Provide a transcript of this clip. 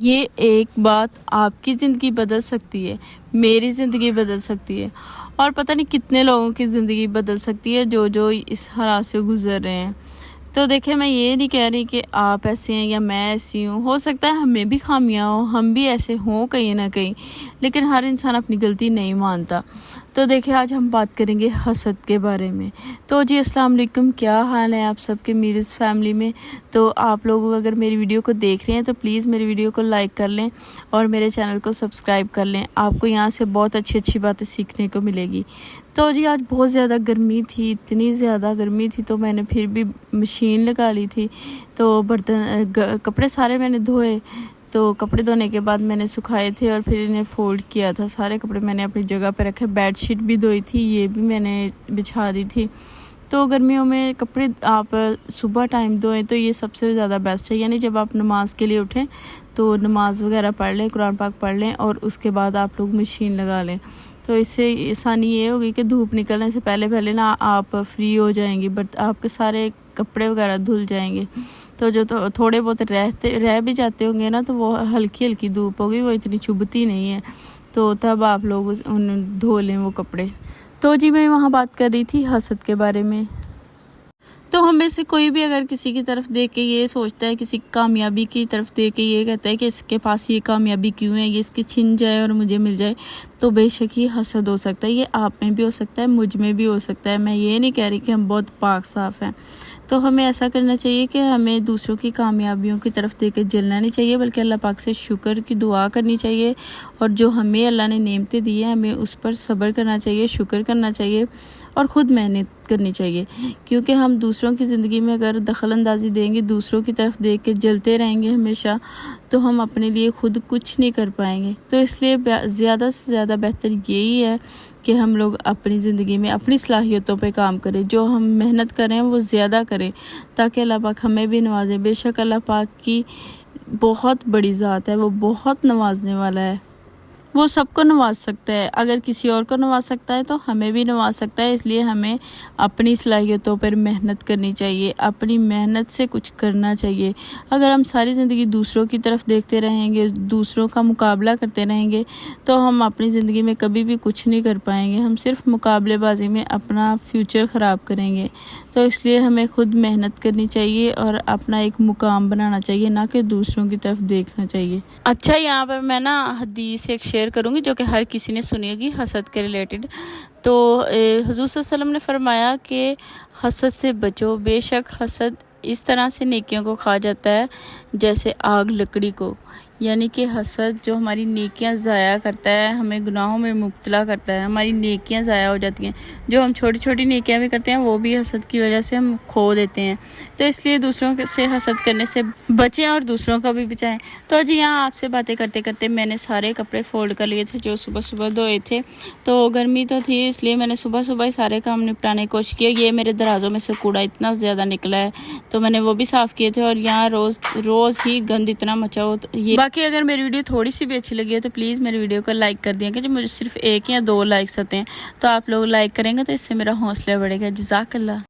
یہ ایک بات آپ کی زندگی بدل سکتی ہے، میری زندگی بدل سکتی ہے، اور پتہ نہیں کتنے لوگوں کی زندگی بدل سکتی ہے جو اس حالات سے گزر رہے ہیں۔ تو دیکھیں، میں یہ نہیں کہہ رہی کہ آپ ایسے ہیں یا میں ایسی ہوں، ہو سکتا ہے ہمیں بھی خامیاں ہوں، ہم بھی ایسے ہوں کہیں نہ کہیں، لیکن ہر انسان اپنی غلطی نہیں مانتا۔ تو دیکھیں، آج ہم بات کریں گے حسد کے بارے میں۔ تو جی السلام علیکم، کیا حال ہے آپ سب کے میرز فیملی میں؟ تو آپ لوگ اگر میری ویڈیو کو دیکھ رہے ہیں تو پلیز میری ویڈیو کو لائک کر لیں اور میرے چینل کو سبسکرائب کر لیں، آپ کو یہاں سے بہت اچھی باتیں سیکھنے کو ملے گی۔ تو جی آج بہت زیادہ گرمی تھی، اتنی زیادہ گرمی تھی تو میں نے پھر بھی مشین لگا لی تھی، تو کپڑے سارے میں نے دھوئے، تو کپڑے دھونے کے بعد میں نے سکھائے تھے اور پھر انہیں فولڈ کیا تھا، سارے کپڑے میں نے اپنی جگہ پہ رکھے، بیڈ شیٹ بھی دھوئی تھی، یہ بھی میں نے بچھا دی تھی۔ تو گرمیوں میں کپڑے آپ صبح ٹائم دھوئیں تو یہ سب سے زیادہ بیسٹ ہے، یعنی جب آپ نماز کے لیے اٹھیں تو نماز وغیرہ پڑھ لیں، قرآن پاک پڑھ لیں اور اس کے بعد آپ لوگ مشین لگا لیں، تو اس سے آسانی یہ ہوگی کہ دھوپ نکلنے سے پہلے نا آپ فری ہو جائیں گے، بٹ آپ کے سارے کپڑے وغیرہ دھل جائیں گے۔ تو جو تھوڑے بہت رہ بھی جاتے ہوں گے نا، تو وہ ہلکی دھوپ ہوگی، وہ اتنی چبھتی نہیں ہے، تو تب آپ لوگ دھو لیں وہ کپڑے۔ تو جی میں وہاں بات کر رہی تھی حسد کے بارے میں۔ تو ہم میں سے کوئی بھی اگر کسی کی طرف دیکھ کے یہ سوچتا ہے، کسی کامیابی کی طرف دیکھ کے یہ کہتا ہے کہ اس کے پاس یہ کامیابی کیوں ہے، یہ اس کی چھن جائے اور مجھے مل جائے، تو بے شک ہی حسد ہو سکتا ہے۔ یہ آپ میں بھی ہو سکتا ہے، مجھ میں بھی ہو سکتا ہے، میں یہ نہیں کہہ رہی کہ ہم بہت پاک صاف ہیں۔ تو ہمیں ایسا کرنا چاہیے کہ ہمیں دوسروں کی کامیابیوں کی طرف دیکھ کے جلنا نہیں چاہیے، بلکہ اللہ پاک سے شکر کی دعا کرنی چاہیے، اور جو ہمیں اللہ نے نعمتیں دی ہیں ہمیں اس پر صبر کرنا چاہیے، شکر کرنا چاہیے اور خود محنت کرنی چاہیے، کیونکہ ہم دوسروں کی زندگی میں اگر دخل اندازی دیں گے، دوسروں کی طرف دیکھ کے جلتے رہیں گے ہمیشہ، تو ہم اپنے لیے خود کچھ نہیں کر پائیں گے۔ تو اس لیے زیادہ سے زیادہ بہتر یہی ہے کہ ہم لوگ اپنی زندگی میں اپنی صلاحیتوں پہ کام کریں، جو ہم محنت کریں وہ زیادہ کریں، تاکہ اللہ پاک ہمیں بھی نوازے۔ بے شک اللہ پاک کی بہت بڑی ذات ہے، وہ بہت نوازنے والا ہے، وہ سب کو نواز سکتا ہے، اگر کسی اور کو نواز سکتا ہے تو ہمیں بھی نواز سکتا ہے۔ اس لیے ہمیں اپنی صلاحیتوں پر محنت کرنی چاہیے، اپنی محنت سے کچھ کرنا چاہیے۔ اگر ہم ساری زندگی دوسروں کی طرف دیکھتے رہیں گے، دوسروں کا مقابلہ کرتے رہیں گے، تو ہم اپنی زندگی میں کبھی بھی کچھ نہیں کر پائیں گے، ہم صرف مقابلے بازی میں اپنا فیوچر خراب کریں گے۔ تو اس لیے ہمیں خود محنت کرنی چاہیے اور اپنا ایک مقام بنانا چاہیے، نہ کہ دوسروں کی طرف دیکھنا چاہیے۔ اچھا، یہاں پر میں نا حدیث ایک شیئر کروں گی جو کہ ہر کسی نے سنی ہوگی حسد کے ریلیٹڈ۔ تو حضور صلی اللہ علیہ وسلم نے فرمایا کہ حسد سے بچو، بے شک حسد اس طرح سے نیکیوں کو کھا جاتا ہے جیسے آگ لکڑی کو، یعنی کہ حسد جو ہماری نیکیاں ضائع کرتا ہے، ہمیں گناہوں میں مبتلا کرتا ہے، ہماری نیکیاں ضائع ہو جاتی ہیں، جو ہم چھوٹی نیکیاں بھی کرتے ہیں وہ بھی حسد کی وجہ سے ہم کھو دیتے ہیں۔ تو اس لیے دوسروں سے حسد کرنے سے بچیں اور دوسروں کا بھی بچائیں۔ تو جی یہاں آپ سے باتیں کرتے کرتے میں نے سارے کپڑے فولڈ کر لیے تھے جو صبح دھوئے تھے، تو گرمی تو تھی اس لیے میں نے صبح ہی سارے کام نپٹانے کی کوشش کی۔ یہ میرے درازوں میں سے کوڑا اتنا زیادہ نکلا ہے تو میں نے وہ بھی صاف کیے تھے، اور یہاں روز ہی گند اتنا مچا ہو۔ باقی اگر میری ویڈیو تھوڑی سی بھی اچھی لگی ہے تو پلیز میری ویڈیو کو لائک کر دیا کہ جو مجھے صرف 1 یا 2 لائکس آتے ہیں، تو آپ لوگ لائک کریں گے تو اس سے میرا حوصلہ بڑھے گا۔ جزاک اللہ۔